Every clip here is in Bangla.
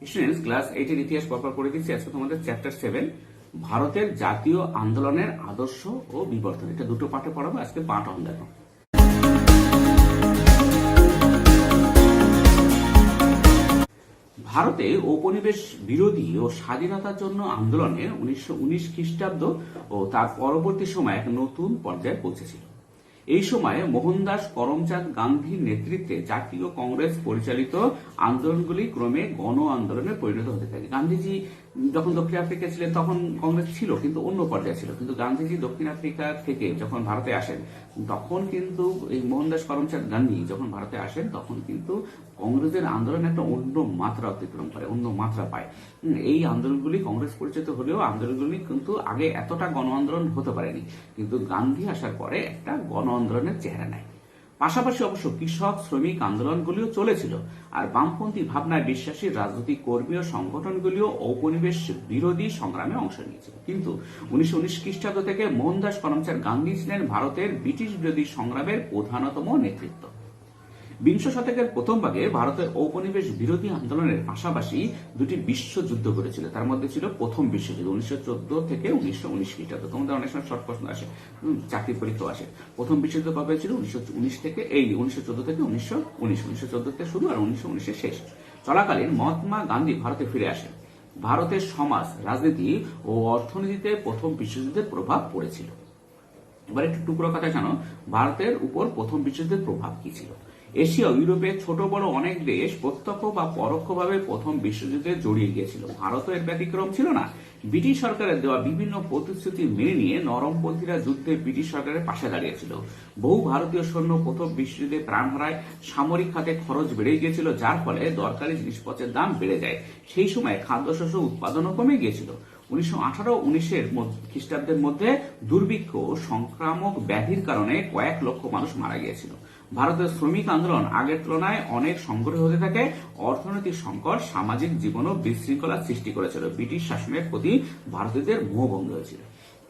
স্টুডেন্টস, ক্লাস 8 এর ইতিহাস পড়া করে দিচ্ছি। আজকে তোমাদের চ্যাপ্টার 7 ভারতের জাতীয় আন্দোলনের আদর্শ ও বিবর্তন, এটা দুটো পাঠে পড়াবো। আজকে পার্ট 1 দেখো। ভারতে ঔপনিবেশ বিরোধী ও স্বাধীনতার জন্য আন্দোলনে 1919 খ্রিস্টাব্দ ও তার পরবর্তী সময় এক নতুন পর্যায়ে পৌঁছেছিল। এই সময়ে মোহনদাস করমচাঁদ গান্ধীর নেতৃত্বে জাতীয় কংগ্রেস পরিচালিত আন্দোলনগুলি ক্রমে গণ আন্দোলনে পরিণত হতে থাকে। গান্ধীজি যখন দক্ষিণ আফ্রিকা ছিলেন তখন কংগ্রেস ছিল, কিন্তু অন্য পর্যায়ে ছিল। কিন্তু গান্ধীজি দক্ষিণ আফ্রিকা থেকে যখন ভারতে আসেন তখন কিন্তু এই মোহনদাস করমচাঁদ গান্ধী যখন ভারতে আসেন তখন কিন্তু কংগ্রেসের আন্দোলন একটা অন্য মাত্রা অতিক্রম করে, অন্য মাত্রা পায়। এই আন্দোলনগুলি কংগ্রেস পরিচিত হলেও আন্দোলনগুলি কিন্তু আগে এতটা গণ আন্দোলন হতে পারেনি, কিন্তু গান্ধী আসার পরে একটা গণ আন্দোলনের চেহারা নেয়। পাশাপাশি অবশ্য কৃষক শ্রমিক আন্দোলনগুলিও চলেছিল, আর বামপন্থী ভাবনায় বিশ্বাসী রাজনৈতিক কর্মী ও সংগঠনগুলিও ঔপনিবেশ বিরোধী সংগ্রামে অংশ নিয়েছিল। কিন্তু 1919 খ্রিস্টাব্দ থেকে মোহনদাস করমচাঁদ গান্ধী ছিলেন ভারতের ব্রিটিশ বিরোধী সংগ্রামের প্রধানতম নেতৃত্ব। বিংশ শতকের প্রথম ভাগে ভারতের ঔপনিবেশ বিরোধী আন্দোলনের পাশাপাশি দুটি বিশ্বযুদ্ধ করেছিল। তার মধ্যে ছিল প্রথম বিশ্বযুদ্ধ 1914 থেকে 1919 খ্রিস্টাব্দ। তোমাদের অনেক সময় শর্ট প্রশ্ন আসে, চাকরি পরীক্ষা আসে। প্রথম বিশ্বযুদ্ধ কবে হয়েছিল? 1914 থেকে 1914 থেকে শুরু আর 1919 শেষ। চলাকালীন মহাত্মা গান্ধী ভারতে ফিরে আসেন। ভারতের সমাজ, রাজনীতি ও অর্থনীতিতে প্রথম বিশ্বযুদ্ধের প্রভাব পড়েছিল। এবার একটু টুকরো কথা জানো, ভারতের উপর প্রথম বিশ্বযুদ্ধের প্রভাব কি ছিল। এশিয়া ও ইউরোপের ছোট বড় অনেক দেশ প্রত্যক্ষ বা পরোক্ষভাবে প্রথম বিশ্বযুদ্ধে জড়িয়ে গিয়েছিল। ভারতও এর ব্যতিক্রম ছিল না। ব্রিটিশ সরকারের দেওয়া বিভিন্ন প্রতিশ্রুতি মেনে নিয়ে নরমপন্থীরা যুদ্ধে ব্রিটিশ সরকারের পাশে দাঁড়িয়েছিল। বহু ভারতীয় সৈন্য প্রথম বিশ্বযুদ্ধে প্রাণ হারায়। সামরিক খাতে খরচ বেড়ে গিয়েছিল, যার ফলে দরকারি জিনিসপত্রের দাম বেড়ে যায়। সেই সময় খাদ্যশস্য উৎপাদনও কমে গিয়েছিল। 1918-19 খ্রিস্টাব্দের মধ্যে দুর্ভিক্ষ ও সংক্রামক ব্যাধির কারণে কয়েক লক্ষ মানুষ মারা গিয়েছিল। ভারতের শ্রমিক আন্দোলন আগের তুলনায় অনেক সংগঠিত হতে থাকে। অর্থনৈতিক সংকট সামাজিক জীবনও বিশৃঙ্খলার সৃষ্টি করেছিল। ব্রিটিশ শাসনের প্রতি ভারতীয়দের মোহভঙ্গ হয়েছিল।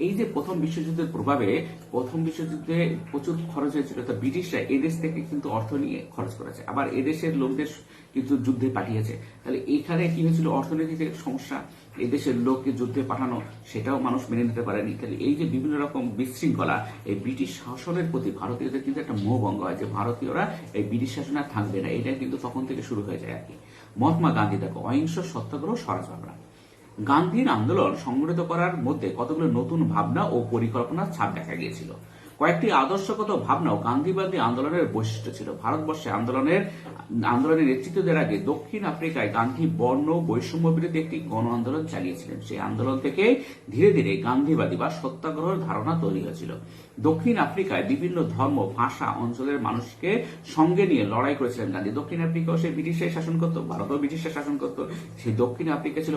এই যে প্রথম বিশ্বযুদ্ধের প্রভাবে প্রথম বিশ্বযুদ্ধে প্রচুর খরচ হয়েছিল, তো ব্রিটিশরা এদেশ থেকে কিন্তু অর্থ নিয়ে খরচ করেছে, আবার এদেশের লোকদের কিন্তু যুদ্ধে পাঠিয়েছে। তাহলে এখানে কি হয়েছিল? অর্থনৈতিক সমস্যা, এদেশের লোককে যুদ্ধে পাঠানো, সেটাও মানুষ মেনে নিতে পারেনি। তাহলে এই যে বিভিন্ন রকম বিশৃঙ্খলা, এই ব্রিটিশ শাসনের প্রতি ভারতীয়দের কিন্তু একটা মোহভঙ্গ হয় যে ভারতীয়রা এই ব্রিটিশ শাসন আর থাকবে না। এটা কিন্তু তখন থেকে শুরু হয়ে যায় আর কি। মহাত্মা গান্ধী দেখো, অহিংস সত্যাগ্রহ স্বরাজ ভাবনা। গান্ধীর আন্দোলন সংগঠিত করার মধ্যে কতগুলো নতুন ভাবনা ও পরিকল্পনার ছাপ দেখা গিয়েছিল। কয়েকটি আদর্শগত ভাবনা ও গান্ধীবাদী আন্দোলনের বৈশিষ্ট্য ছিল। ভারতবর্ষে আন্দোলনের নেতৃত্ব দেওয়ার আগে দক্ষিণ আফ্রিকায় গান্ধী বর্ণ বৈষম্য বিরোধী একটি গণ আন্দোলন চালিয়েছিলেন। সেই আন্দোলন থেকে ধীরে ধীরে গান্ধীবাদী বা সত্যাগ্রহের ধারণা তৈরি হয়েছিল। দক্ষিণ আফ্রিকায় বিভিন্ন ধর্ম, ভাষা, অঞ্চলের মানুষকে সঙ্গে নিয়ে লড়াই করেছিলেন গান্ধী। দক্ষিণ আফ্রিকাও সে ব্রিটিশরাই শাসন করতো, ভারতও ব্রিটিশরা শাসন করতো। সেই দক্ষিণ আফ্রিকা ছিল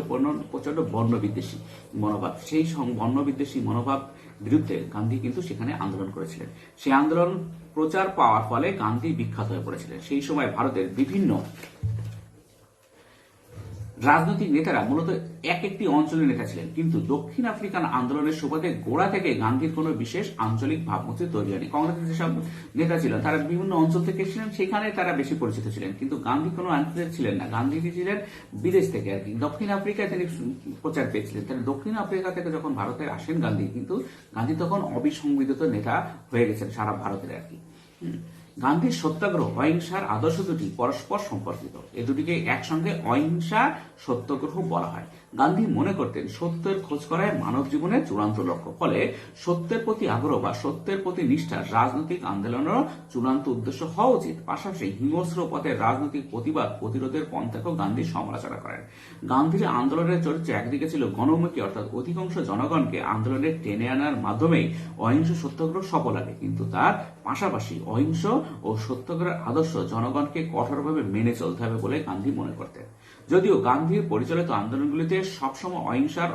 প্রচন্ড বর্ণবিদ্বেষী মনোভাব। সেই বর্ণবিদ্বেষী মনোভাব বিরুদ্ধে গান্ধী কিন্তু সেখানে আন্দোলন করেছিলেন। সেই আন্দোলন প্রচার পাওয়ার ফলে গান্ধী বিখ্যাত হয়ে পড়েছিলেন। সেই সময় ভারতের বিভিন্ন রাজনৈতিক নেতারা মূলত এক একটি অঞ্চলের নেতা ছিলেন, কিন্তু দক্ষিণ আফ্রিকান আন্দোলনের সুবাদে গোড়া থেকে গান্ধীর কোনো বিশেষ আঞ্চলিক ভাবমূর্তি তৈরি হয়নি। কংগ্রেসের যেসব নেতা ছিলেন তারা বিভিন্ন অঞ্চল থেকে ছিলেন, সেখানে তারা বেশি পরিচিত ছিলেন, কিন্তু গান্ধী কোনো অঞ্চলের ছিলেন না। গান্ধীজি ছিলেন বিদেশ থেকে আর কি। দক্ষিণ আফ্রিকায় তিনি প্রচার পেয়েছিলেন। তাহলে দক্ষিণ আফ্রিকা থেকে যখন ভারতে আসেন গান্ধী তখন অবিসংবিধিত নেতা হয়ে গেছেন সারা ভারতের আর কি। গান্ধীর সত্যাগ্রহ অহিংসার আদর্শ দুটি পরস্পর সম্পর্কিত। এ দুটিকে একসঙ্গে অহিংসা সত্যাগ্রহ বলা হয়। গান্ধী মনে করতেন সত্যের খোঁজ করাই মানব জীবনের চূড়ান্ত লক্ষ্য। ফলে সত্যের প্রতি আগ্রহ বা সত্যের প্রতি নিষ্ঠা রাজনৈতিক আন্দোলনেরও চূড়ান্ত উদ্দেশ্য হওয়া উচিত। পাশাপাশি হিংস্র পথের রাজনৈতিক প্রতিবাদ প্রতিরোধের পন্থাকেও গান্ধী সমালোচনা করেন। গান্ধীর আন্দোলনের চরিত্র একদিকে ছিল গণমুখী, অর্থাৎ অধিকাংশ জনগণকে আন্দোলনে টেনে আনার মাধ্যমেই অহিংস সত্যাগ্রহ সফল হবে, কিন্তু তার পাশাপাশি অহিংস ও সত্যাগ্রহের আদর্শ জনগণকে কঠোরভাবে মেনে চলতে হবে বলে গান্ধী মনে করতেন। যদিও গান্ধীর পরিচালিত আন্দোলনগুলিতে সবসময় অহিংসার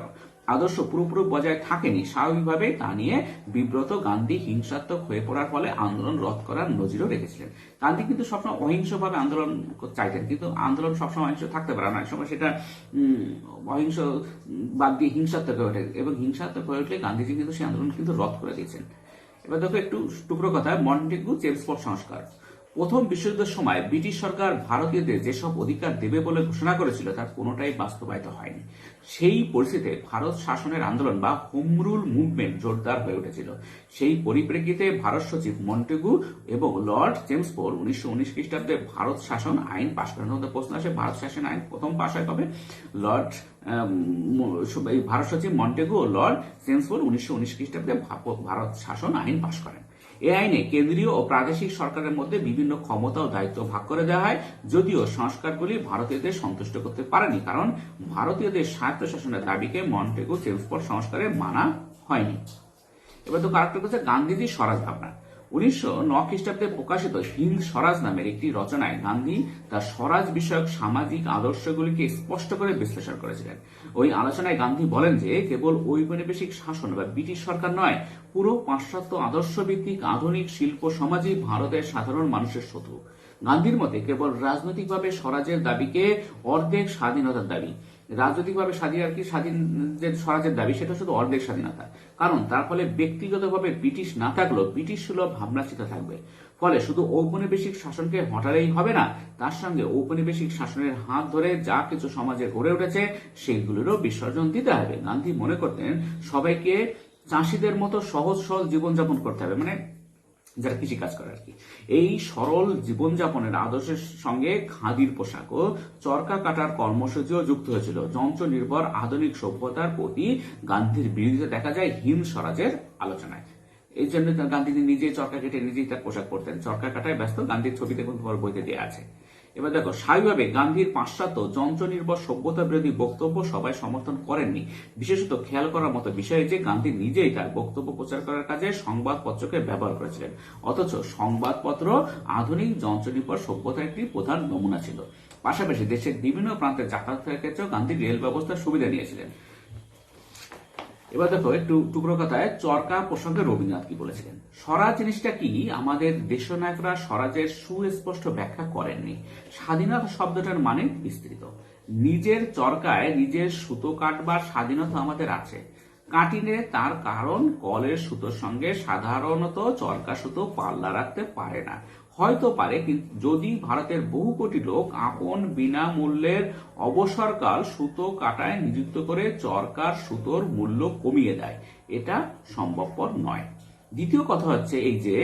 আদর্শ পুরোপুরি বজায় থাকেনি, স্বাভাবিকভাবে তা নিয়ে বিব্রত গান্ধী হিংসাত্মক হয়ে পড়ার ফলে আন্দোলন রদ করার নজিরও রেখেছিলেন। গান্ধী কিন্তু সবসময় অহিংসভাবে আন্দোলন চাইতেন, কিন্তু আন্দোলন সবসময় অহিংস থাকতে পারে না, সময় সেটা অহিংস বাদ দিয়ে হিংসাত্মক হয়ে ওঠে, এবং হিংসাত্মক হয়ে উঠলে গান্ধীজি কিন্তু সেই আন্দোলন কিন্তু রদ করে দিয়েছেন। এবার দেখো একটু টুকরো কথা, মন্টেগু চেমস্ফোর্ড সংস্কার। প্রথম বিশ্বযুদ্ধের সময় ব্রিটিশ সরকার ভারতীয়দের যেসব অধিকার দেবে বলে ঘোষণা করেছিল তার কোনোটাই বাস্তবায়িত হয়নি। সেই পরিস্থিতিতে ভারত শাসনের আন্দোলন বা হোম রুল মুভমেন্ট জোরদার হয়ে উঠেছিল। সেই পরিপ্রেক্ষিতে ভারত সচিব মন্টেগু এবং লর্ড চেমস্ফোর্ড 1919 খ্রিস্টাব্দে ভারত শাসন আইন পাশ করেন। প্রশ্ন আসে ভারত শাসন আইন প্রথম পাশ হয় কবে? ভারত সচিব মন্টেগু ও লর্ড চেমস্ফোর্ড 1919 খ্রিস্টাব্দে ভারত শাসন আইন পাশ করেন। এই আইনে কেন্দ্রীয় ও প্রাদেশিক সরকারের মধ্যে বিভিন্ন ক্ষমতা ও দায়িত্ব ভাগ করে দেওয়া হয়, যদিও সংস্কারগুলি ভারতীয়দের সন্তুষ্ট করতে পারেনি, কারণ ভারতীয়দের স্বায়ত্তশাসনের দাবিকে মন্টেগু চেমস্ফোর্ড সংস্কারে মানা হয়নি। এবার তো কারেক্ট করছে গান্ধীজির স্বরাজ ভাবনা। 1909 খ্রিস্টাব্দে প্রকাশিত হিন্দ স্বরাজ নামের একটি রচনায় গান্ধী তার স্বরাজ বিষয়ক সামাজিক আদর্শগুলিকে স্পষ্ট করে বিশ্লেষণ করেছিলেন। ওই আলোচনায় গান্ধী বলেন যে কেবল ঔপনিবেশিক শাসন বা ব্রিটিশ সরকার নয়, পুরো পাশ্চাত্য আদর্শ ভিত্তিক আধুনিক শিল্প সমাজই ভারতের সাধারণ মানুষের শত্রু। গান্ধীর মতে কেবল রাজনৈতিকভাবে স্বরাজের দাবিকে অর্ধেক স্বাধীনতার দাবি, রাজনৈতিকভাবে স্বাধীন যে স্বরাজের দাবি সেটা শুধু অর্ধেক স্বাধীনতা, কারণ তার ফলে ব্যক্তিগতভাবে ব্রিটিশ না থাকলেও ব্রিটিশ সুলভ ভাবনা চিন্তা থাকবে। ফলে শুধু ঔপনিবেশিক শাসনকে হটালেই হবে না, তার সঙ্গে ঔপনিবেশিক শাসনের হাত ধরে যা কিছু সমাজে গড়ে উঠেছে সেগুলোরও বিসর্জন দিতে হবে। গান্ধী মনে করতেন সবাইকে চাষিদের মতো সহজ সরল জীবনযাপন করতে হবে, মানে যারা কৃষি কাজ করে আর কি। এই সরল জীবনযাপনের আদর্শের সঙ্গে খাদির পোশাক ও চরকা কাটার কর্মসূচিও যুক্ত হয়েছিল। যন্ত্র নির্ভর আধুনিক সভ্যতার প্রতি গান্ধীর বিরোধিতা দেখা যায় হিন্দ স্বরাজের আলোচনায়। এই জন্য গান্ধীজি নিজেই চরকা কেটে নিজেই তার পোশাক পরতেন। চরকা কাটায় ব্যস্ত, গান্ধীর ছবি দেখুন তোমার বইতে দেওয়া আছে। এবার দেখো, স্বাভাবিকভাবে গান্ধীর পাশ্চাত্য যন্ত্র নির্ভর সভ্যতা বিরোধী বক্তব্য সবাই সমর্থন করেননি। বিশেষত খেয়াল করার মতো বিষয় যে গান্ধী নিজেই তার বক্তব্য প্রচার করার কাজে সংবাদপত্রকে ব্যবহার করেছিলেন, অথচ সংবাদপত্র আধুনিক যন্ত্র নির্ভর সভ্যতার একটি প্রধান নমুনা ছিল। পাশাপাশি দেশের বিভিন্ন প্রান্তে যাতায়াতের ক্ষেত্রেও গান্ধী রেল ব্যবস্থার সুবিধা নিয়েছিলেন। এবার দেখো একটু টুকরো কথায় চরকা প্রসঙ্গে রবীন্দ্রনাথ কি বলেছিলেন। স্বরাজ জিনিসটা কি আমাদের দেশনায়করা স্বরাজের সুস্পষ্ট ব্যাখ্যা করেননি। স্বাধীনতা শব্দটার মানে বিস্তৃত। নিজের চরকায় নিজের সুতো কাটবার স্বাধীনতা আমাদের আছে, কাটিনে তার কারণ কলের সুতোর সঙ্গে সাধারণত চরকা সুতো পাল্লা রাখতে পারে না। হয়তো পারে, কিন্তু যদি ভারতের বহু কোটি লোক আপন বিনামূল্যের অবসরকাল সুতো কাটায় নিযুক্ত করে চরকার সুতোর মূল্য কমিয়ে দেয়, এটা সম্ভবপর নয়। দ্বিতীয় কথা হচ্ছে এই যে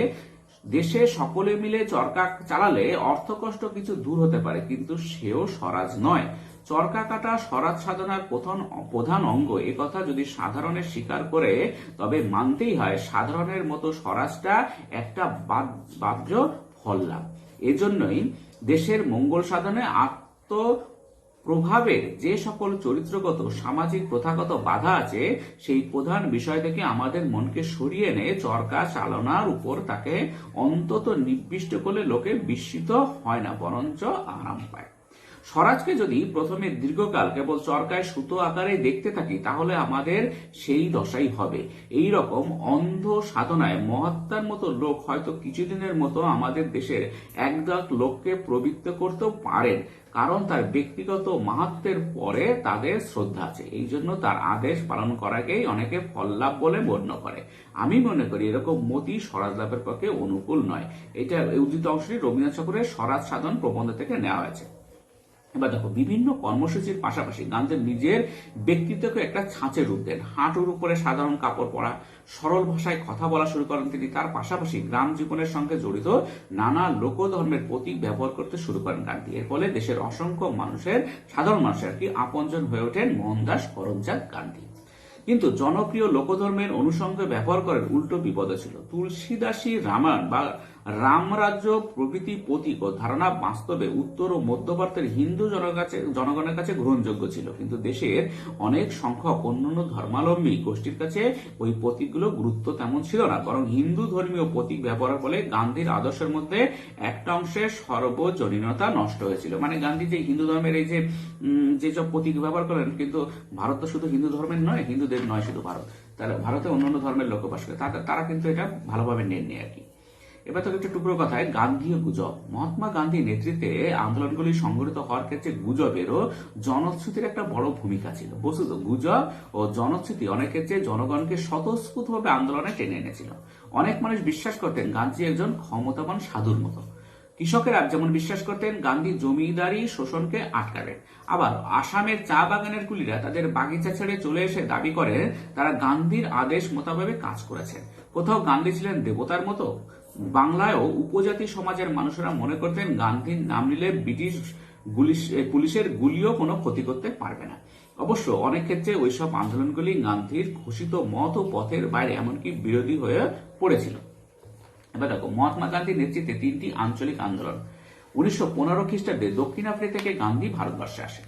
দেশে সকলে মিলে চরকা চালালে অর্থকষ্ট কিছু দূর হতে পারে, কিন্তু সেও স্বরাজ নয়। চরকা কাটা স্বরাজ সাধনার প্রধান অঙ্গ, একথা যদি সাধারণের স্বীকার করে তবে মানতেই হয় সাধারণের মতো স্বরাজটা একটা বাহ্য ফললাভ। এজন্যই দেশের মঙ্গল সাধনে আত্মপ্রভাবের যে সকল চরিত্রগত সামাজিক প্রথাগত বাধা আছে সেই প্রধান বিষয় থেকে আমাদের মনকে সরিয়ে এনে চরকা চালনার উপর তাকে অন্তত নিবিষ্ট করলে লোকে বিস্মিত হয় না, বরঞ্চ আরাম পায়। স্বরাজকে যদি প্রথমে দীর্ঘকাল কেবল চরকায় সুতো আকারে দেখতে থাকি তাহলে আমাদের সেই দশাই হবে। এই রকম অন্ধ সাধনায় মহাত্মার মতো লোক হয়তো কিছুদিনের মতো আমাদের দেশের একদল লোককে প্রবৃত্ত করতেও পারেন, কারণ তার ব্যক্তিগত মাহাত্ম্যের পরে তাদের শ্রদ্ধা আছে। এই জন্য তার আদেশ পালন করাকেই অনেকে ফল লাভ বলে গণ্য করে। আমি মনে করি এরকম মতি স্বরাজ লাভের পক্ষে অনুকূল নয়। এটা উদ্ধৃত অংশটি রবীন্দ্রনাথ ঠাকুরের স্বরাজ সাধন প্রবন্ধ থেকে নেওয়া হয়েছে। এবার দেখো, বিভিন্ন কর্মসূচির পাশাপাশি গান্ধী নিজের ব্যক্তিত্বকে একটা ছাঁচে রূপ দেন। হাঁটুর উপরে সাধারণ কাপড় পরা, সরল ভাষায় কথা বলা শুরু করেন তিনি। তার পাশাপাশি গ্রাম জীবনের সঙ্গে জড়িত নানা লোকধর্মের প্রতীক ব্যবহার করতে শুরু করেন গান্ধী। এর ফলে দেশের অসংখ্য সাধারণ মানুষের কি আপনজন হয়ে ওঠেন মোহনদাস করমচাঁদ গান্ধী। কিন্তু জনপ্রিয় লোকধর্মের অনুষঙ্গে ব্যবহার করেন উল্টো বিপদ ছিল। তুলসীদাসী রামায়ণ বা রামরাজ্য প্রভৃতি প্রতীক ও ধারণা বাস্তবে উত্তর ও মধ্য ভারতের হিন্দু জনগণের কাছে গ্রহণযোগ্য ছিল, কিন্তু দেশের অনেক সংখ্যক অন্যান্য ধর্মাবলম্বী গোষ্ঠীর কাছে ওই প্রতীকগুলো গুরুত্ব তেমন ছিল না। বরং হিন্দু ধর্মীয় প্রতীক ব্যবহারের ফলে গান্ধীর আদর্শের মধ্যে একটা অংশের সর্বজনীনতা নষ্ট হয়েছিল। মানে গান্ধী যে হিন্দু ধর্মের এই যেসব প্রতীক ব্যবহার করেন, কিন্তু ভারত তো শুধু হিন্দু ধর্মের নয়, হিন্দুদের নয় শুধু ভারত, তারা ভারতে অন্যান্য ধর্মের লোক বাস করে, তারা কিন্তু এটা ভালোভাবে নেননি আর কি। এবার তো একটা টুকরো কথায় গান্ধী ও গুজব। মহাত্মা গান্ধীর নেতৃত্বে আন্দোলনগুলি সংগঠিত হওয়ার ক্ষেত্রে গুজবেরও জনশ্রুতির একটা বড় ভূমিকা ছিল। বস্তুত গুজব ও জনশ্রুতি অনেক ক্ষেত্রে জনগণকে স্বতঃস্ফূর্তভাবে আন্দোলনে টেনে এনেছিল। অনেক মানুষ বিশ্বাস করতেন গান্ধী একজন ক্ষমতাবান সাধুর মতো, কৃষকেরা যেমন বিশ্বাস করতেন গান্ধী জমিদারি শোষণকে আটকাবেন, আবার আসামের চা বাগানের কুলিরা তাদের বাগিচা ছেড়ে চলে এসে দাবি করেন তারা গান্ধীর আদেশ মোতাবেক কাজ করেছেন। কোথাও গান্ধী ছিলেন দেবতার মতো। বাংলায়ও উপজাতি সমাজের মানুষেরা মনে করতেন গান্ধীর নাম নিলে ব্রিটিশ পুলিশের গুলিও কোনো ক্ষতি করতে পারবে না। অবশ্য অনেক ক্ষেত্রে ওইসব আন্দোলনগুলি গান্ধীর ঘোষিত মত ও পথের বাইরে এমনকি বিরোধী হয়ে পড়েছিল। এবার দেখো, মহাত্মা গান্ধীর নেতৃত্বে 3টি আঞ্চলিক আন্দোলন। 1915 খ্রিস্টাব্দে দক্ষিণ আফ্রিকা থেকে গান্ধী ভারতবর্ষে আসেন।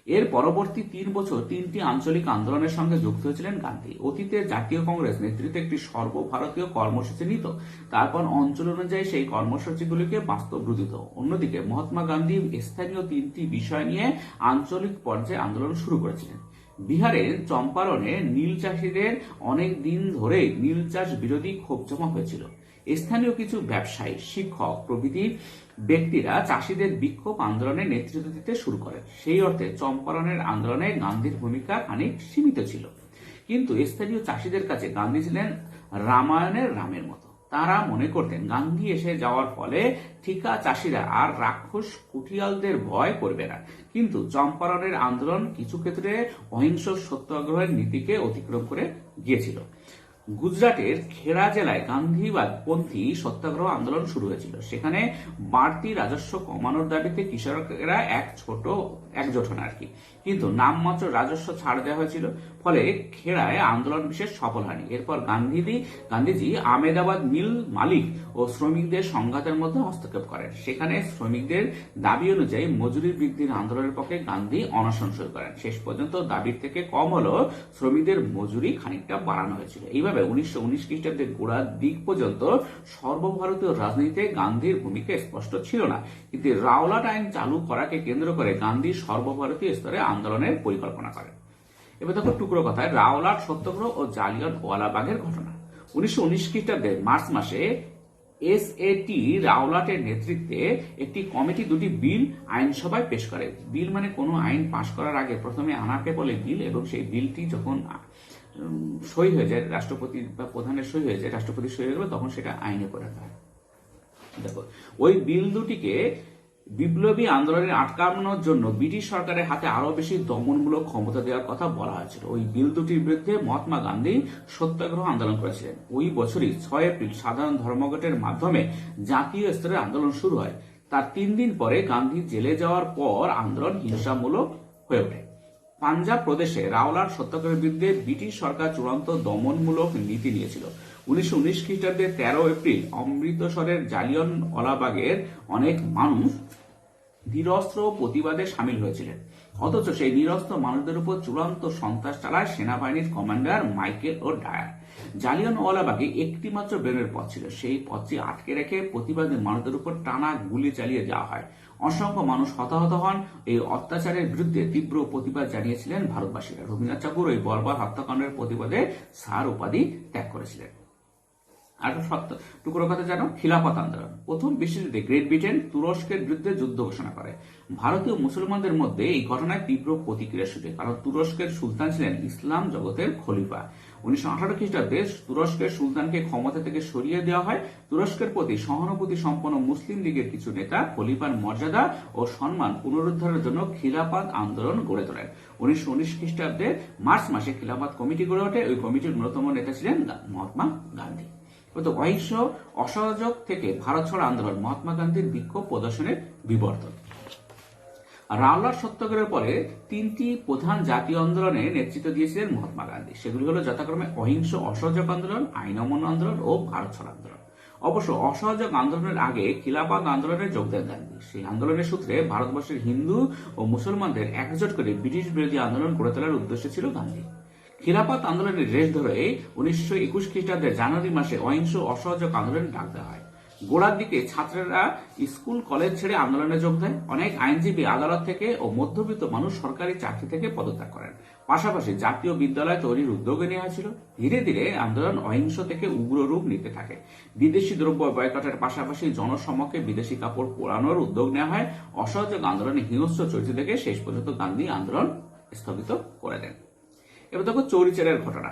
এর পরবর্তী 3 বছর 3টি আঞ্চলিক আন্দোলনের সঙ্গে যুক্ত হয়েছিলেন গান্ধী। অতীতে জাতীয় কংগ্রেস নেতৃত্বে একটি সর্বভারতীয় কর্মসূচি নিত, তারপর অঞ্চল অনুযায়ী সেই কর্মসূচিগুলিকে বাস্তবরূপিত। অন্যদিকে মহাত্মা গান্ধী স্থানীয় 3টি বিষয় নিয়ে আঞ্চলিক পর্যায়ে আন্দোলন শুরু করেছিলেন। বিহারের চম্পারণে নীল চাষীদের অনেক দিন ধরে নীল চাষ বিরোধী ক্ষোভ জমা হয়েছিল। স্থানীয় কিছু ব্যবসায়ী, শিক্ষক প্রভৃতি ব্যক্তিরা চাষীদের বিক্ষোভ আন্দোলনে নেতৃত্ব দিতে শুরু করেন। সেই অর্থে চম্পারণের আন্দোলনে গান্ধীর ভূমিকা খানিক সীমিত ছিল, কিন্তু স্থানীয় চাষীদের কাছে গান্ধী ছিলেন রামায়ণের রামের মতো। তারা মনে করতেন গান্ধী এসে যাওয়ার ফলে ঠিকা চাষীরা আর রাক্ষস কুঠিয়ালদের ভয় করবে না। কিন্তু চম্পারণের আন্দোলন কিছু ক্ষেত্রে অহিংস সত্যাগ্রহের নীতিকে অতিক্রম করে গিয়েছিল। গুজরাটের খেড়া জেলায় গান্ধীবাদপন্থী সত্যাগ্রহ আন্দোলন শুরু হয়েছিল। সেখানে বাড়তি রাজস্ব কমানোর দাবিতে কৃষকেরা একজোট হন আর কি, কিন্তু নামমাত্র রাজস্ব ছাড় দেওয়া হয়েছিল। ফলে খেড়ায় আন্দোলন বিশেষ সফল হয়নি। এরপর গান্ধীজি আহমেদাবাদ মিল মালিক ও শ্রমিকদের সংঘাতের মধ্যে হস্তক্ষেপ করেন। সেখানে শ্রমিকদের দাবি অনুযায়ী মজুরি বৃদ্ধির আন্দোলনের পক্ষে গান্ধী অনশন শুরু করেন। শেষ পর্যন্ত দাবির থেকে কম হলেও শ্রমিকদের মজুরি খানিকটা বাড়ানো হয়েছিল। এইভাবে 1919 খ্রিস্টাব্দের গোড়ার দিক পর্যন্ত সর্বভারতীয় রাজনীতিতে গান্ধীর ভূমিকা স্পষ্ট ছিল না, কিন্তু রাওলাট আইন চালু করাকে কেন্দ্র করে গান্ধী সর্বভারতীয় স্তরে আন্দোলনের পরিকল্পনা করেন। এবার দেখো টুকরো কথায় রাওলাট সত্যাগ্রহ ও জালিয়ানওয়ালাবাগের ঘটনা। 1919 খ্রিস্টাব্দের মার্চ মাসে এস.এ.টি. রাওলাটের নেতৃত্বে একটি কমিটি 2টি বিল আইনসভায় পেশ করে। বিল মানে কোনো আইন পাশ করার আগে প্রথমে আনাকে বলে বিল, এবং সেই বিলটি যখন সই হয়ে যায়, রাষ্ট্রপতি বা প্রধানের সই হয়ে যায়, রাষ্ট্রপতি সই হয়ে গেলে তখন সেটা আইনে পরিণত হয়। দেখো, ওই বিল দুটিকে বিপ্লবী আন্দোলনের আটকানোর জন্য ব্রিটিশ সরকারের হাতে আরো বেশি দমনমূলক ক্ষমতা দেওয়ার কথা বলা হয়েছিল। ওই বিল দুটির বিরুদ্ধে মহাত্মা গান্ধী সত্যাগ্রহ আন্দোলন করেছিলেন। ওই বছরই 6 এপ্রিল সাধারণ ধর্মঘটের মাধ্যমে জাতীয় স্তরে আন্দোলন শুরু হয়। তার 3 দিন পরে গান্ধী জেলে যাওয়ার পর আন্দোলন হিংসামূলক হয়ে ওঠে। পাঞ্জাব প্রদেশে রাওলাট সত্যাগ্রহের বিরুদ্ধে ব্রিটিশ সরকার চূড়ান্ত দমনমূলক নীতি নিয়েছিল। 1919 খ্রিস্টাব্দের 13 এপ্রিল অমৃতসরের জালিয়ানওয়ালাবাগের অনেক মানুষ নিরস্ত্র প্রতিবাদে সামিল হয়েছিলেন। অথচ সেই নিরস্ত্র মানুষদের উপর চূড়ান্ত সন্ত্রাস চালায় সেনাবাহিনীর কমান্ডার মাইকেল ও ডায়ার। জালিয়ানওয়ালাবাগে একটি মাত্র বেরোনোর পথ ছিল, সেই পথটি আটকে রেখে প্রতিবাদী মানুষদের উপর টানা গুলি চালিয়ে যাওয়া হয়। অসংখ্য মানুষ হতাহত হন। এই অত্যাচারের বিরুদ্ধে তীব্র প্রতিবাদ জানিয়েছিলেন ভারতবাসীরা। রবীন্দ্রনাথ ঠাকুর ওই বর্বর হত্যাকাণ্ডের প্রতিবাদে স্যার উপাধি ত্যাগ করেছিলেন। আর টুকরো কথা জানো, খিলাফত আন্দোলন। প্রথম বিশ্বযুদ্ধে গ্রেট ব্রিটেন তুরস্কের বিরুদ্ধে যুদ্ধ ঘোষণা করে। ভারতীয় মুসলমানদের মধ্যে এই ঘটনায় তীব্র প্রতিক্রিয়া শুরু, কারণ তুরস্কের সুলতান ছিলেন ইসলাম জগতের খলিফা। 1918 খ্রিস্টাব্দে তুরস্কের সুলতানকে ক্ষমতা থেকে সরিয়ে দেওয়া হয়। তুরস্কের প্রতি সহানুভূতি সম্পন্ন মুসলিম লীগের কিছু নেতা খলিফার মর্যাদা ও সম্মান পুনরুদ্ধারের জন্য খিলাফত আন্দোলন গড়ে তোলেন। 1919 খ্রিস্টাব্দে মার্চ মাসে খিলাফত কমিটি গড়ে ওঠে। ওই কমিটির অন্যতম নেতা ছিলেন মহাত্মা গান্ধী। অহিংস অসহযোগ থেকে ভারত ছাড়ো আন্দোলন, মহাত্মা গান্ধীর বিক্ষোভ প্রদর্শনের বিবর্তন। রাওলাট সত্যাগ্রহের পরে 3টি প্রধান জাতীয় আন্দোলনে নেতৃত্ব দিয়েছিলেন মহাত্মা গান্ধী। সেগুলি হলো যথাক্রমে অহিংস অসহযোগ আন্দোলন, আইন অমান্য আন্দোলন ও ভারত ছাড়ো আন্দোলন। অবশ্য অসহযোগ আন্দোলনের আগে খিলাফত আন্দোলনে যোগ দেন গান্ধী। সেই আন্দোলনের সূত্রে ভারতবর্ষের হিন্দু ও মুসলমানদের একজোট করে ব্রিটিশ বিরোধী আন্দোলন গড়ে তোলার উদ্দেশ্য ছিল গান্ধী। খিলাফত আন্দোলনের রেশ ধরে 1921 খ্রিস্টাব্দের জানুয়ারি মাসে অহিংস অসহযোগ আন্দোলন ডাক দেওয়া হয়। গোড়ার দিকে ছাত্ররা স্কুল কলেজ ছেড়ে আন্দোলনে যোগ দেয়। অনেক আইনজীবী আদালত থেকে ও মধ্যবিত্ত মানুষ সরকারি চাকরি থেকে পদত্যাগ করেন। পাশাপাশি জাতীয় বিদ্যালয় তৈরির উদ্যোগে নেওয়া হয়েছিল। ধীরে ধীরে আন্দোলন অহিংস থেকে উগ্র রূপ নিতে থাকে। বিদেশি দ্রব্য বয়কটের পাশাপাশি জনসমক্ষে বিদেশি কাপড় পরানোর উদ্যোগ নেওয়া হয়। অসহযোগ আন্দোলনে হিংস্র চরিত্র থেকে শেষ পর্যন্ত গান্ধী আন্দোলন স্থগিত করে দেন। এবার দেখো চৌরিচেরার ঘটনা।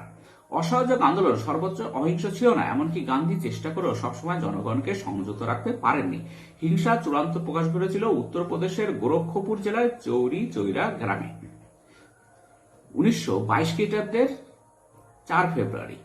অসহযোগ আন্দোলন সর্বোচ্চ অহিংস ছিল না, এমনকি গান্ধী চেষ্টা করেও সবসময় জনগণকে সংযত রাখতে পারেননি। হিংসা চূড়ান্ত প্রকাশ করেছিল উত্তরপ্রদেশের গোরক্ষপুর জেলার চৌরি চৌরা গ্রামে 1922 খ্রিস্টাব্দের 4 ফেব্রুয়ারি।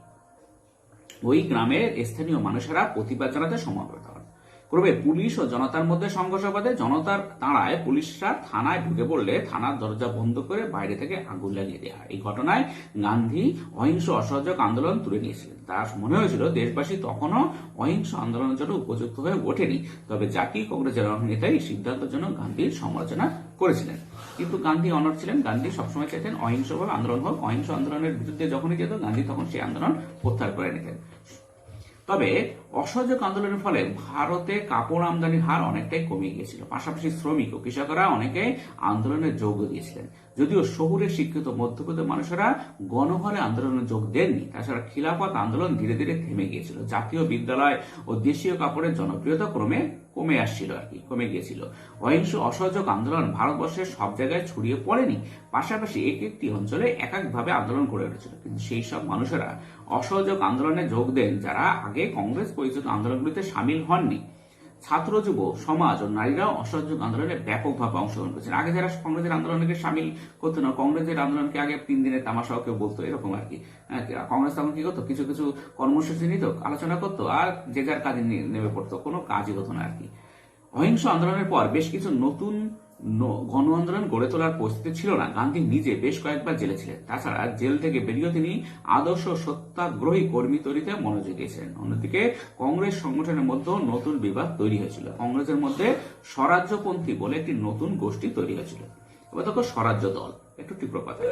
ওই গ্রামের স্থানীয় মানুষেরা প্রতিবাদ জানাতে সমবেত হন। ক্রমে পুলিশ ও জনতার মধ্যে সংঘর্ষ বাধে। জনতার তাড়ায় পুলিশরা থানায় ঢুকে পড়লে থানার দরজা বন্ধ করে বাইরে থেকে আগুন লাগিয়ে দেওয়া হয়। এই ঘটনায় গান্ধী অহিংস অসহযোগ আন্দোলন তুলে নিয়েছিলেন। তার মনে হয়েছিল দেশবাসী তখনও অহিংস আন্দোলনের জন্য উপযুক্ত হয়ে ওঠেনি। তবে জাতীয় কংগ্রেসের নেতা এই সিদ্ধান্তের জন্য গান্ধীর সমালোচনা করেছিলেন, কিন্তু গান্ধী অনড় ছিলেন। গান্ধী সবসময় চাইতেন অহিংসভাবে আন্দোলন হোক। অহিংস আন্দোলনের বিরুদ্ধে যখনই যেত গান্ধী তখন সেই আন্দোলন প্রত্যাহার করে নিতেন। তবে অসহযোগ আন্দোলনের ফলে ভারতে কাপড় আমদানির হার অনেকটাই কমে গিয়েছিল। পাশাপাশি শ্রমিক ও কৃষকরা অনেকে আন্দোলনে যোগ দিয়েছিলেন। যদিও শহুরে শিক্ষিত মধ্যবিত্ত মানুষেরা গণহারে আন্দোলনে যোগ দেননি। তাছাড়া খিলাফত আন্দোলন ধীরে ধীরে থেমে গিয়েছিল। জাতীয় বিদ্যালয় ও দেশীয় কাপড়ের জনপ্রিয়তা ক্রমে কমে গিয়েছিল। অহিংস অসহযোগ আন্দোলন ভারতবর্ষের সব জায়গায় ছড়িয়ে পড়েনি। পাশাপাশি এক একটি অঞ্চলে এককভাবে আন্দোলন গড়ে উঠেছিল। কিন্তু সেই সব মানুষেরা অসহযোগ আন্দোলনে যোগ দেন যারা আগে কংগ্রেস পরিচিত আন্দোলনগুলিতে সামিল হননি। ছাত্র যুব সমাজ ও নারীরাও অসহযোগ আন্দোলনে ব্যাপকভাবে অংশগ্রহণ করেছেন। আগে যারা কংগ্রেসের আন্দোলনকে সামিল করতো না, কংগ্রেসের আন্দোলনকে আগে 3 দিনের তামাশাও কেউ বলতো, এরকম আর কি। কংগ্রেস তখন কি করতো, কিছু কিছু কর্মসূচি নিত, আলোচনা করতো, আর যে যার কাজে নেমে পড়তো, কোনো কাজই হতো না আর কি। অহিংস আন্দোলনের পর বেশ কিছু নতুন গণ আন্দোলন গড়ে তোলার পরিস্থিতি ছিল না। গান্ধী নিজে বেশ কয়েকবার জেলে ছিলেন। তাছাড়া জেল থেকে বেরিয়েও তিনি আদর্শ সত্যাগ্রহী কর্মী তৈরিতে মনোযোগ দিয়েছিলেন। অন্যদিকে কংগ্রেস সংগঠনের মধ্যেও নতুন বিবাদ তৈরি হয়েছিল। কংগ্রেসের মধ্যে স্বরাজ্যপন্থী বলে একটি নতুন গোষ্ঠী তৈরি হয়েছিল। এবার দেখো স্বরাজ্য দল, একটু তীব্র কথা।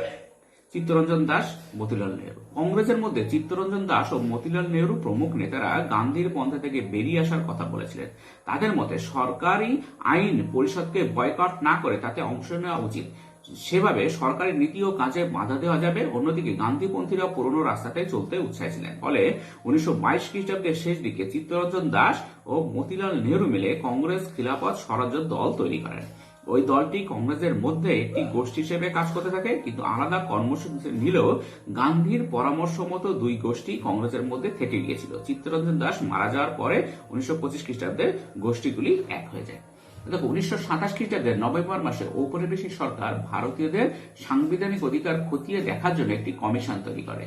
চিত্তরঞ্জন দাস, মতিলাল নেহরু। কংগ্রেসের মধ্যে চিত্তরঞ্জন দাস ও মতিলাল নেহরু প্রমুখ নেতারা গান্ধীর পন্থা থেকে বেরিয়ে আসার কথা বলেছিলেন। তাদের মতে সরকারি আইন পরিষদকে বয়কট না করে তাতে অংশ নেওয়া উচিত। সেভাবে সরকারি নীতি ও কাজে বাধা দেওয়া যাবে। অন্যদিকে গান্ধীপন্থীরা পুরনো রাস্তাটাই চলতে উৎসাহী ছিলেন। ফলে 1922 খ্রিস্টাব্দের শেষ দিকে চিত্তরঞ্জন দাস ও মতিলাল নেহরু মিলে কংগ্রেস খিলাফত স্বরাজ্য দল তৈরি করেন। ওই দলটি কংগ্রেসের মধ্যে একটি গোষ্ঠী হিসেবে কাজ করতে থাকে, কিন্তু আলাদা কর্মসূচি নিলেও গান্ধীর পরামর্শ মতো দুই গোষ্ঠী কংগ্রেসের মধ্যে থেকে গিয়েছিল। চিত্তরঞ্জন দাস মারা যাওয়ার পরে 1925 খ্রিস্টাব্দে গোষ্ঠীগুলি এক হয়ে যায়। দেখো 1927 খ্রিস্টাব্দের নভেম্বর মাসে ঔপনিবেশিক সরকার ভারতীয়দের সাংবিধানিক অধিকার খতিয়ে দেখার জন্য একটি কমিশন তৈরি করে।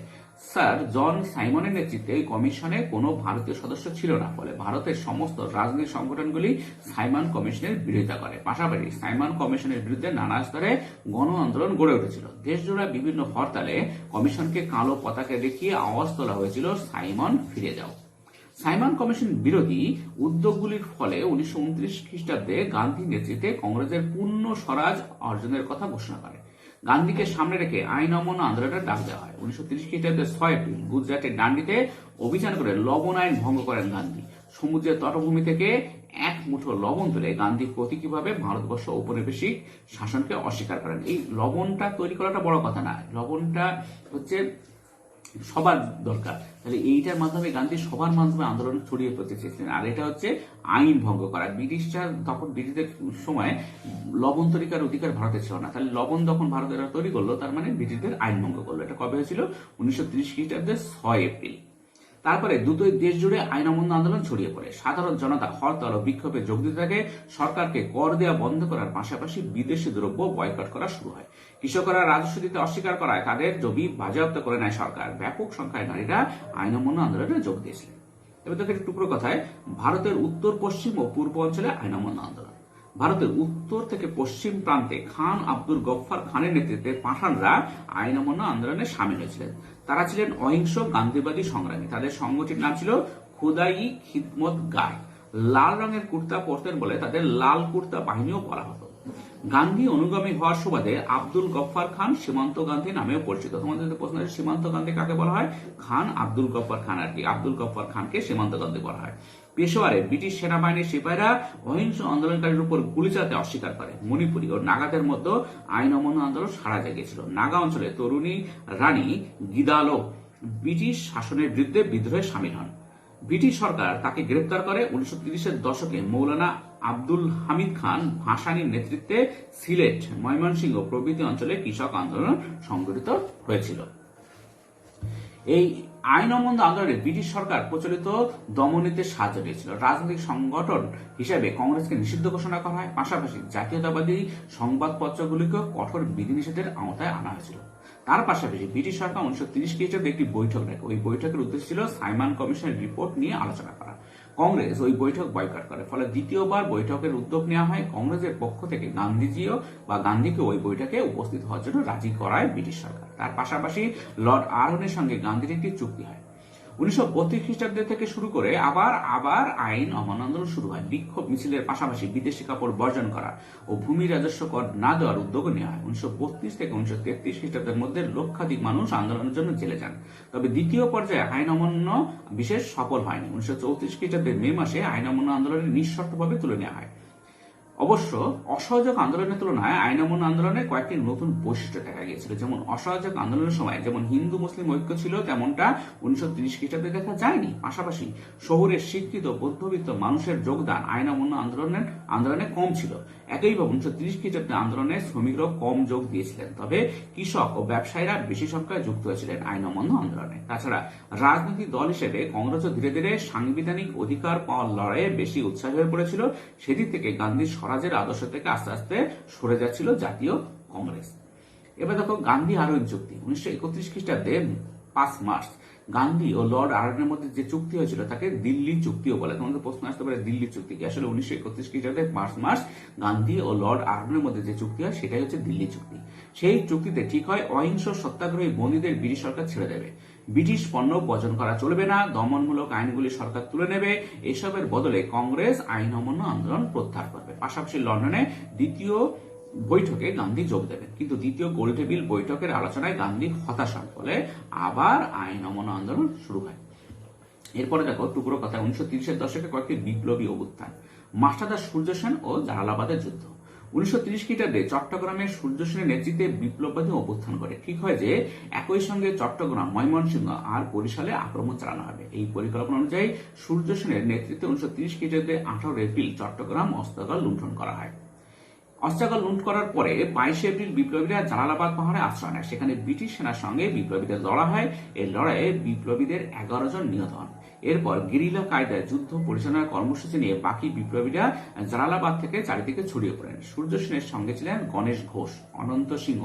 স্যার জন সাইমনের নেতৃত্বে এই কমিশনে কোনো ভারতীয় সদস্য ছিল না। ফলে ভারতের সমস্ত রাজনৈতিক সংগঠনগুলি সাইমন কমিশনের বিরোধিতা করে। পাশাপাশি সাইমন কমিশনের বিরুদ্ধে নানা স্তরে গণ আন্দোলন গড়ে উঠেছিল। দেশজোড়া বিভিন্ন হরতালে কমিশনকে কালো পতাকা দেখিয়ে আওয়াজ তোলা হয়েছিল, সাইমন ফিরে যাও। সাইমন কমিশন বিরোধী উদ্যোগগুলির ফলে 1929 খ্রিস্টাব্দে গান্ধী নেতৃত্বে কংগ্রেসের পূর্ণ স্বরাজ অর্জনের কথা ঘোষণা করে। গান্ধীকে সামনে রেখে আইন অমান্য আন্দোলনের ডাক দেওয়া হয়। 1930 খ্রিস্টাব্দের 6 এপ্রিল গুজরাটের ডান্ডিতে অভিযান করে লবণ আইন ভঙ্গ করেন গান্ধী। সমুদ্রের তটভূমি থেকে এক মুঠো লবণ তুলে গান্ধী প্রতীকীভাবে ভারতবর্ষ ঔপনিবেশিক শাসনকে অস্বীকার করেন। এই লবণটা তৈরি করাটা বড় কথা না, লবণটা হচ্ছে সবার দরকার। তাহলে এইটার মাধ্যমে গান্ধী সবার মাধ্যমে আন্দোলন ছড়িয়ে পড়তে চেয়েছিলেন। আর এটা হচ্ছে আইন ভঙ্গ করা। ব্রিটিশরা তখন ব্রিটিশদের সময় লবণ তৈরিকার অধিকার ভারতে ছিল না। তাহলে লবণ যখন ভারতেরা তৈরি করলো, তার মানে ব্রিটিশদের আইন ভঙ্গ করলো। এটা কবে হয়েছিল? 1930 খ্রিস্টাব্দের 6 এপ্রিল। তারপরে দুটোই দেশ জুড়ে আইন অমান্য আন্দোলন ছড়িয়ে পড়ে। সাধারণ জনতা হরতাল ও বিক্ষোভে যোগ দিতে থাকে। সরকারকে কর দেওয়া বন্ধ করার পাশাপাশি বিদেশি দ্রব্য বয়কট করা শুরু হয়। কৃষকরা রাজস্ব দিতে অস্বীকার করায় তাদের জমি বাজেয়াপ্ত করে নেয় সরকার। ব্যাপক সংখ্যায় নারীরা আইন অমান্য আন্দোলনে যোগ দিয়েছিলেন। এবার দেখেন টুকরো কথায়, ভারতের উত্তর পশ্চিম ও পূর্ব অঞ্চলে আইন অমান্য আন্দোলন। ভারতের উত্তর থেকে পশ্চিম প্রান্তে খান আব্দুল গফফার খানের নেতৃত্বে পাঠানরা আইন অমান্য আন্দোলনে সামিল হয়েছিলেন। তারা ছিলেন অহিংস গান্ধীবাদী সংগ্রামী। তাদের সংগঠনটির নাম ছিল খুদাই খিদমত গায়। লাল রঙের কুর্তা পরতেন বলে তাদের লাল কুর্তা বাহিনীও বলা হতো। গান্ধী অনুগামী হওয়ার সুবাদে আব্দুল গফফার খান সীমান্ত গান্ধী নামেও পরিচিত। তোমাদের যদি প্রশ্ন আছে সীমান্ত গান্ধী কাকে বলা হয়? খান আব্দুল গফফার খান আর কি। আব্দুল গফফার খানকে সীমান্ত গান্ধী বলা হয়। পেশোয়ারে ব্রিটিশ সেনাবাহিনীর সিপাহীরা অহিংস আন্দোলনকারীর উপর গুলি চালাতে অস্বীকার করে। মণিপুরী ও নাগাদের মধ্যে আইন অমান্য আন্দোলন সারা জাগিয়েছিল। নাগা অঞ্চলে তরুণী রানী গিদালো ব্রিটিশ শাসনের বিরুদ্ধে বিদ্রোহে সামিল হন। ব্রিটিশ সরকার তাকে গ্রেপ্তার করে। 1930-এর দশকে মৌলানা আব্দুল হামিদ খান ভাসানীর নেতৃত্বে সিলেট, ময়মনসিংহ প্রভৃতি অঞ্চলে কৃষক আন্দোলন সংগঠিত হয়েছিল। এই আইন অমান্য আন্দোলনে ব্রিটিশ সরকার প্রচলিত দমনীতিতে সাহায্য দিয়েছিল। রাজনৈতিক সংগঠন হিসেবে কংগ্রেসকে নিষিদ্ধ ঘোষণা করা হয়, পাশাপাশি জাতীয়তাবাদী সংবাদপত্রগুলিকেও কঠোর বিধিনিষেধের আওতায় আনা হয়েছিল। তার পাশাপাশি ব্রিটিশ সরকার 1930 খ্রিস্টাব্দে একটি বৈঠক ডাকে। ওই বৈঠকের উদ্দেশ্য ছিল সাইমন কমিশনের রিপোর্ট নিয়ে আলোচনা করা। কংগ্রেস ওই বৈঠক বয়কট করে, ফলে দ্বিতীয়বার বৈঠকের উদ্যোগ নেওয়া হয়। কংগ্রেসের পক্ষ থেকে গান্ধীকে ওই বৈঠকে উপস্থিত হওয়ার জন্য রাজি করায় ব্রিটিশ সরকার। তার পাশাপাশি লর্ড আরহনের সঙ্গে গান্ধীর একটি চুক্তি হয়। 1932 খ্রিস্টাব্দে থেকে শুরু করে আবার আইন অমান্য আন্দোলন শুরু হয়। বিক্ষোভ মিছিলের পাশাপাশি বিদেশি কাপড় বর্জন করা ও ভূমি রাজস্ব কর না দেওয়ার উদ্যোগ নেওয়া হয়। 1932 থেকে 1933 খ্রিস্টাব্দের মধ্যে লক্ষাধিক মানুষ আন্দোলনের জন্য জেলে যান। তবে দ্বিতীয় পর্যায়ে আইন অমান্য বিশেষ সফল হয়নি। 1934 খ্রিস্টাব্দের মে মাসে আইন অমান্য আন্দোলনের নিঃশর্তভাবে তুলে নেওয়া হয়। অবশ্য অসহযোগ আন্দোলনের তুলনায় আইন অমান্য আন্দোলনের কয়েকটি নতুন বৈশিষ্ট্য দেখা গিয়েছিল। যেমন অসহযোগ আন্দোলনের সময় যেমন হিন্দু মুসলিম ঐক্য ছিল, তেমনটা 1930 খ্রিস্টাব্দে দেখা যায়নি। পাশাপাশি শহরের শিক্ষিত মধ্যবিত্ত মানুষের যোগদান আইন অমান্য আন্দোলনে কম ছিল। একইভাবে 1930 খ্রিস্টাব্দে আন্দোলনে শ্রমিকরাও কম যোগ দিয়েছিলেন, তবে কৃষক ও ব্যবসায়ীরা বেশি সংখ্যায় যুক্ত হয়েছিলেন আইন অমান্য আন্দোলনে। তাছাড়া রাজনৈতিক দল হিসেবে কংগ্রেসও ধীরে ধীরে সাংবিধানিক অধিকার পাওয়ার লড়াইয়ে বেশি উৎসাহী হয়ে পড়েছিল। সেদিক থেকে গান্ধীর স্বরাজের আদর্শ থেকে আস্তে আস্তে সরে যাচ্ছিল জাতীয় কংগ্রেস। এবার দেখো গান্ধী আরোহণ চুক্তি। 1931 খ্রিস্টাব্দে 5 মার্চ গান্ধী ও লর্ড আরহনের মধ্যে যে চুক্তি হয়েছিল তাকে দিল্লি চুক্তিও বলে। তোমাদের প্রশ্ন আসতে পারে দিল্লি চুক্তি কি? আসলে 1931 খ্রিস্টাব্দে 5 মার্চ গান্ধী ও লর্ড আরহনের মধ্যে যে চুক্তি হয় সেটাই হচ্ছে দিল্লি চুক্তি। সেই চুক্তিতে ঠিক হয় অহিংস সত্যাগ্রহী বন্দীদের ব্রিটিশ সরকার ছেড়ে দেবে, ব্রিটিশ পণ্য বর্জন করা চলবে না, দমনমূলক আইনগুলি সরকার তুলে নেবে। এসবের বদলে কংগ্রেস আইন অমান্য আন্দোলন প্রত্যাহার করবে। পাশাপাশি লন্ডনে দ্বিতীয় বৈঠকে গান্ধী যোগ দেবেন, কিন্তু দ্বিতীয় গোলটেবিল বৈঠকের আলোচনায় গান্ধী হতাশ হন, ফলে আবার আইন অমান্য আন্দোলন শুরু হয়। এরপরে দেখো টুকরো কথা, 1930-এর দশকে কয়েকটি বিপ্লবী অভ্যুত্থান। মাস্টারদা সূর্য সেন ও জালালাবাদের যুদ্ধ। 1930 খ্রিস্টাব্দে চট্টগ্রামের সূর্য সেনের নেতৃত্বে বিপ্লববাদী অভ্যুত্থান করে। ঠিক হয় যে একই সঙ্গে চট্টগ্রাম, ময়মনসিংহ আর বরিশালে আক্রমণ চালানো হবে। এই পরিকল্পনা অনুযায়ী সূর্য সেনের নেতৃত্বে 1930 খ্রিস্টাব্দে 18 এপ্রিল চট্টগ্রাম অস্ত্রাগার লুণ্ঠন করা হয়। অস্ত্রাগার লুণ্ঠ করার পরে 22 এপ্রিল বিপ্লবীরা জালালাবাদ পাহাড়ে আশ্রয় নেয়। সেখানে ব্রিটিশ সেনার সঙ্গে বিপ্লবীদের লড়া হয়। এই লড়াইয়ে বিপ্লবীদের 11 জন নিহত হন। এরপর গেরিলা কায়দায় যুদ্ধ পরিচালনার কর্মসূচি নিয়ে বাকি বিপ্লবীরা জালালাবাদ থেকে চারিদিকে ছড়িয়ে পড়েন। সূর্য সেনের সঙ্গে ছিলেন গণেশ ঘোষ, অনন্ত সিংহ,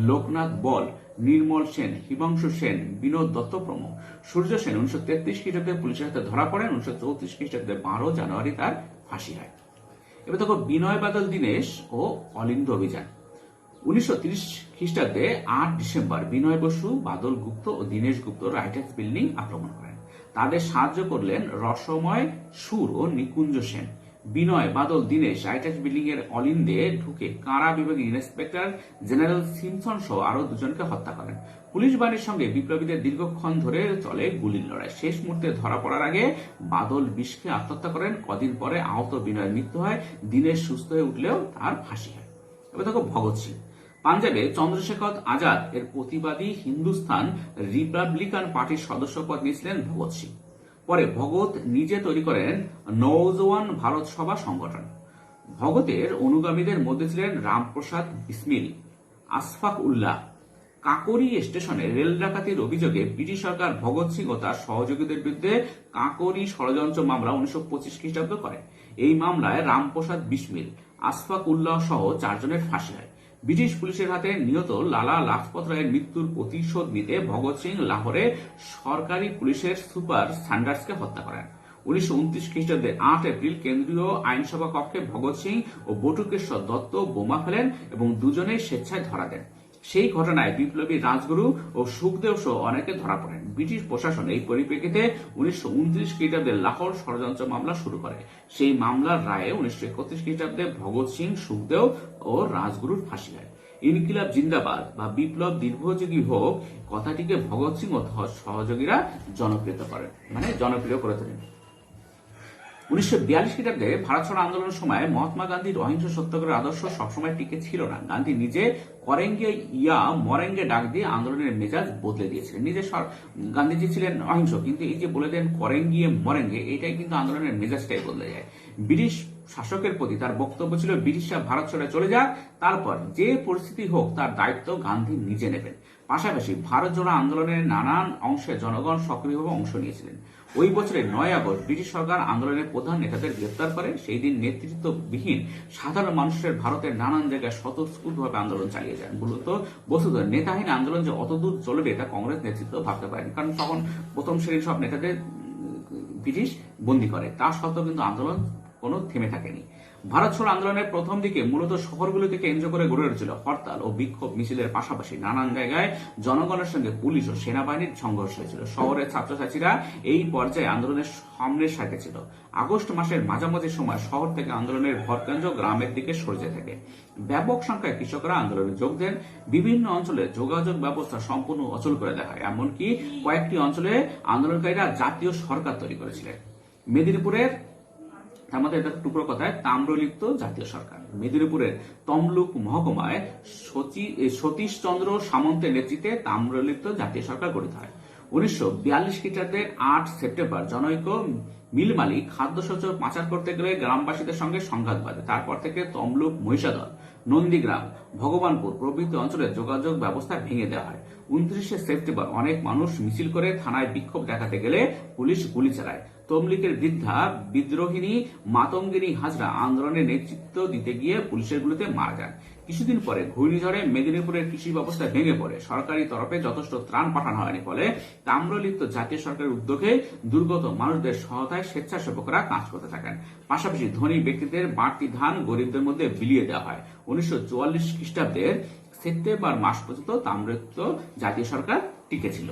লোকনাথ বল, নির্মল সেন, হিমাংশু সেন, বিনোদ দত্ত প্রমুখ। সূর্য সেন 1933 খ্রিস্টাব্দে পুলিশের হাতে ধরা পড়েন। 1934 খ্রিস্টাব্দে 12 জানুয়ারি তার ফাঁসি হয়। এবার দেখো বিনয় বাদল দীনেশ ও অলিন্দ অভিযান। 1930 খ্রিস্টাব্দে 8 ডিসেম্বর বিনয় বসু, বাদল গুপ্ত ও দীনেশ গুপ্ত রাইটার্স বিল্ডিং আক্রমণ করেন। তাদের সাহায্য করলেন রসময় সুর ও নিকুঞ্জ সেন। বিনয়, বাদল, দীনেশ রাইটার্স বিল্ডিং এর অলিন্দে ঢুকে কারা বিভাগের ইন্সপেক্টর জেনারেল সিমসন সহ আরো 2 জনকে হত্যা করেন। পুলিশ বাহিনীর সঙ্গে বিপ্লবীদের দীর্ঘক্ষণ ধরে চলে গুলির লড়াই। শেষ মুহূর্তে ধরা পড়ার আগে বাদল বিষ খেয়ে আত্মহত্যা করেন। কদিন পরে আহত বিনয়ের মৃত্যু হয়। দীনেশ সুস্থ হয়ে উঠলেও তার ফাঁসি হয়। এবার দেখো ভগৎ সিং। পাঞ্জাবে চন্দ্রশেখর আজাদ এর প্রতিবাদী হিন্দুস্তান রিপাবলিকান পার্টির সদস্য পদ নিয়েছিলেন ভগৎ সিং। পরে ভগৎ নিজে তৈরি করেন নওজওয়ান ভারত সভা সংগঠন। ভগতের অনুগামীদের মধ্যে ছিলেন রামপ্রসাদ বিসমিল, আশফাক উল্লাহ। কাকরি স্টেশনে রেল ডাকাতির অভিযোগে ব্রিটিশ সরকার ভগৎ সিং ও তার সহযোগীদের বিরুদ্ধে কাকরি ষড়যন্ত্র মামলা 1925 খ্রিস্টাব্দ করে। এই মামলায় রামপ্রসাদ বিসমিল, আশফাক উল্লাহ সহ 4 জনের ফাঁসি হয়। ব্রিটিশ পুলিশের হাতে নিহত লালা লাজপত রায়ের মৃত্যুর প্রতিশোধ নিতে ভগৎ সিং লাহোরে সরকারি পুলিশের সুপার স্যান্ডার্সকে হত্যা করেন। 1929 খ্রিস্টাব্দে 8 এপ্রিল কেন্দ্রীয় আইনসভা কক্ষে ভগৎ সিং ও বটুকেশ্বর দত্ত বোমা ফেলেন এবং 2 জনেই স্বেচ্ছায় ধরা দেন। সেই ঘটনায় বিপ্লবী রাজগুরু ও সুখদেব সহ অনেকে ধরা পড়েন। ব্রিটিশ প্রশাসন এই পরিপ্রেক্ষিতে 1929 খ্রিস্টাব্দে লাহোর ষড়যন্ত্র মামলা শুরু করে। সেই মামলার রায়ে 1931 খ্রিস্টাব্দে ভগৎ সিং, সুখদেব ও রাজগুরুর ফাঁসি হয়। ইনকিলাব জিন্দাবাদ বা বিপ্লব দীর্ঘযোগী হোক কথাটিকে ভগৎ সিং ও সহযোগীরা জনপ্রিয় করে তোলেন। 1942 খ্রিস্টাব্দে ভারত ছাড়ো আন্দোলনের সময় মহাত্মা গান্ধীর অহিংস সত্যাগ্রহের আদর্শ সবসময় টিকে ছিল না। গান্ধী নিজে করেঙ্গে ইয়া মরেঙ্গে ডাক দিয়ে আন্দোলনের মেজাজ বদলে দিয়েছিলেন। গান্ধীজি ছিলেন অহিংস, কিন্তু এই যে বলে দেন করেঙ্গিয়ে মরেঙ্গে, এটাই কিন্তু আন্দোলনের মেজাজটাই বদলে যায়। ব্রিটিশ শাসকের প্রতি তার বক্তব্য ছিল ব্রিটিশরা ভারত ছেড়ে চলে যাক, তারপর যে পরিস্থিতি হোক তার দায়িত্ব গান্ধী নিজে নেবেন। পাশাপাশি ভারত জোড়া আন্দোলনের নানান অংশে জনগণ সক্রিয়ভাবে অংশ নিয়েছিলেন। ওই বছরের 9 আগস্ট ব্রিটিশ সরকার আন্দোলনের প্রধান নেতাদের গ্রেপ্তার করে। সেই দিন নেতৃত্ববিহীন সাধারণ মানুষের ভারতের নানান জায়গায় স্বতঃস্ফূর্তভাবে আন্দোলন চালিয়ে যান। বস্তুত নেতাহীন আন্দোলন যে অতদূর চলবে তা কংগ্রেস নেতৃত্ব ভাবতে পারেনি, কারণ তখন প্রথম শ্রেণীর সব নেতাদের ব্রিটিশ বন্দী করে। তা সত্ত্বেও কিন্তু আন্দোলন কোনো থেমে থাকেনি। ভারত ছাড়ো আন্দোলনের প্রথম দিকে মূলত শহরগুলোকে কেন্দ্র করে গড়ে উঠেছিল হরতাল ও বিক্ষোভ মিছিলের পাশাপাশি নানান জায়গায় জনগণের সঙ্গে পুলিশ ও সেনাবাহিনীর সংঘর্ষ হয়েছিল। শহরের ছাত্রছাত্রীরা এই পর্যায়ে আন্দোলনের সামনের সাথে ছিল। আগস্ট মাসের মাঝামাঝি সময় শহর থেকে আন্দোলনের ভরকেন্দ্র গ্রামের দিকে সরে থাকে। ব্যাপক সংখ্যায় কৃষকরা আন্দোলনে যোগ দেন। বিভিন্ন অঞ্চলে যোগাযোগ ব্যবস্থা সম্পূর্ণ অচল করে দেওয়া হয়। এমনকি কয়েকটি অঞ্চলে আন্দোলনকারীরা জাতীয় সরকার তৈরি করেছিলেন। মেদিনীপুরের তার মধ্যে এটা টুকরো কথায় তাম্রলিপ্ত জাতীয় সরকার। মেদিনীপুরের তমলুক মহকুমায় সতীশ চন্দ্র সামন্তের নেতৃত্বে তাম্রলিপ্ত জাতীয় সরকার গঠিত হয়। 1942 খ্রিস্টাব্দের 8 সেপ্টেম্বর জনৈক মিল মালিক খাদ্যশস্য পাচার করতে গেলে গ্রামবাসীদের সঙ্গে সংঘাত বাধে। তারপর থেকে তমলুক, মহিষাদল, নন্দীগ্রাম, ভগবানপুর প্রভৃতি অঞ্চলের যোগাযোগ ব্যবস্থা ভেঙে দেওয়া হয়। 29 সেপ্টেম্বর অনেক মানুষ মিছিল করে থানায় বিক্ষোভ দেখাতে গেলে পুলিশ গুলি চালায়। তমলুকের বৃদ্ধা বিদ্রোহিনী মাতঙ্গিনী হাজরা আন্দোলনের নেতৃত্ব দিতে গিয়ে পুলিশের গুলিতে মারা যান। কিছুদিন পরে ঘূর্ণিঝড়ে মেদিনীপুরের কৃষি ব্যবস্থা ভেঙে পড়ে। সরকারি তরফে যথেষ্ট ত্রাণ পাঠানো হয়নি, ফলে তাম্রলিপ্ত জাতীয় সরকারের উদ্যোগে দুর্গত মানুষদের সহায়তায় স্বেচ্ছাসেবকরা কাজ করতে থাকেন। পাশাপাশি ধনী ব্যক্তিদের বাড়তি ধান গরিবদের মধ্যে বিলিয়ে দেওয়া হয়। 1944 খ্রিস্টাব্দের সেপ্টেম্বর মাস পর্যন্ত তাম্রলিপ্ত জাতীয় সরকার টিকে ছিল।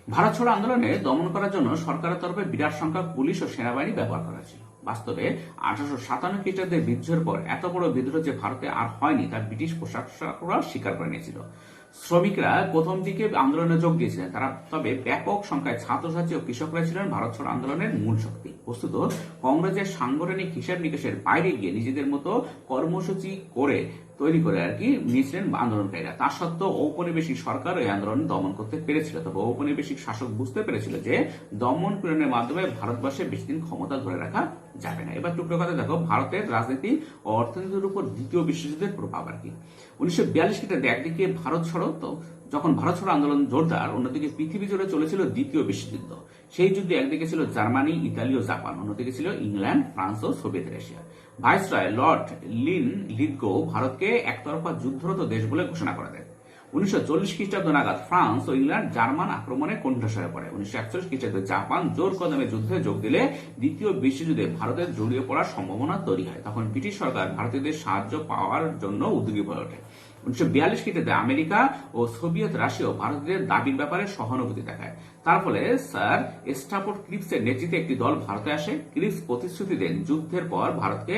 ভারত ছাড়ো আন্দোলনে দমন করার জন্য সরকারের তরফে বিরাট সংখ্যক পুলিশ ও সেনাবাহিনী ব্যবহার করা ছিল। বাস্তবে 1857 খ্রিস্টাব্দের বিদ্রোহের পর এত বড় বিদ্রোহ যে ভারতে আর হয়নি তা ব্রিটিশ প্রশাসকরা স্বীকার করে নিয়েছিল। শ্রমিকরা প্রথম দিকে আন্দোলনে যোগ দিয়েছিলেন, তারা তবে ব্যাপক সংখ্যায় ছাত্রছাত্রী ও কৃষকরা ছিলেন ভারত ছাড়ো আন্দোলনের মূল শক্তি। বস্তুত কংগ্রেসের সাংগঠনিক হিসাব নিকেশের বাইরে গিয়ে নিজেদের মতো কর্মসূচি তৈরি করে নিয়েছিলেন আন্দোলনকারীরা। তা সত্ত্বেও ঔপনিবেশিক সরকার এই আন্দোলন দমন করতে পেরেছিল। তবে ঔপনিবেশিক শাসক বুঝতে পেরেছিল যে দমন পীড়নের মাধ্যমে ভারতবর্ষে বেশি দিন ক্ষমতা ধরে রাখা যাবে না। এবার টুকরো কথা দেখো ভারতের রাজনীতি ও অর্থনীতির উপর দ্বিতীয় বিশ্বযুদ্ধের প্রভাব আর কি। 1942 খ্রিস্টাব্দে একদিকে যখন ভারত ছাড়ো আন্দোলন জোরদার, অন্যদিকে পৃথিবী জুড়ে চলেছিল দ্বিতীয় বিশ্বযুদ্ধ। সেই যুদ্ধে একদিকে ছিল জার্মানি, ইতালি ও জাপান, অন্যদিকে ছিল ইংল্যান্ড, ফ্রান্স ও সোভিয়েত রাশিয়া। ভাইসরয় লর্ড লিথগো ভারতকে একতরফা যুদ্ধরত দেশ বলে ঘোষণা করে দেন। 1940 খ্রিস্টাব্দ নাগাদ ফ্রান্স ও ইংল্যান্ড জার্মান আক্রমণে কোণঠাসা হয়ে পড়ে। 1941 খ্রিস্টাব্দে জাপান জোর কদমে যুদ্ধে যোগ দিলে দ্বিতীয় বিশ্বযুদ্ধে ভারতের জড়িয়ে পড়ার সম্ভাবনা তৈরি হয়। তখন ব্রিটিশ সরকার ভারতীয়দের সাহায্য পাওয়ার জন্য উদ্যোগী হয়ে ওঠে। 1942 খ্রিস্টাব্দে আমেরিকা ও সোভিয়েত রাশিয়াও ভারতীয়দের দাবির ব্যাপারে সহানুভূতি দেখায়। তার ফলে স্যার স্টাফোর্ড ক্রিপসের নেতৃত্বে একটি দল ভারতে আসে। ক্রিপস প্রতিশ্রুতি দেন যুদ্ধের পর ভারতকে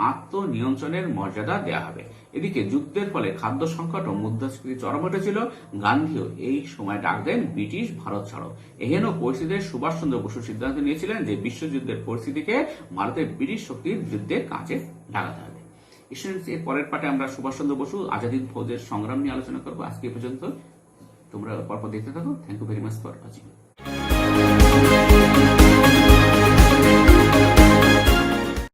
আত্মনিয়ন্ত্রণের মর্যাদা দেওয়া হবে। এদিকে যুদ্ধের ফলে খাদ্য সংকট ও মুদ্রাস্ফীতি চরম উঠেছিল। গান্ধীও এই সময় ডাক দেন ব্রিটিশ ভারত ছাড়ো। এহেন পরিস্থিতিতে সুভাষ চন্দ্র বসু সিদ্ধান্ত নিয়েছিলেন যে বিশ্বযুদ্ধের পরিস্থিতিকে ভারতের ব্রিটিশ শক্তির বিরুদ্ধে কাজে লাগাতে হবে। এর পরের পার্টে আমরা সুভাষ চন্দ্র বসু আজাদ হিন্দ ফৌজের সংগ্রাম নিয়ে আলোচনা করবো। আজকে পর্যন্ত তোমরা পরপর দেখতে থাকো। Thank you very much for watching.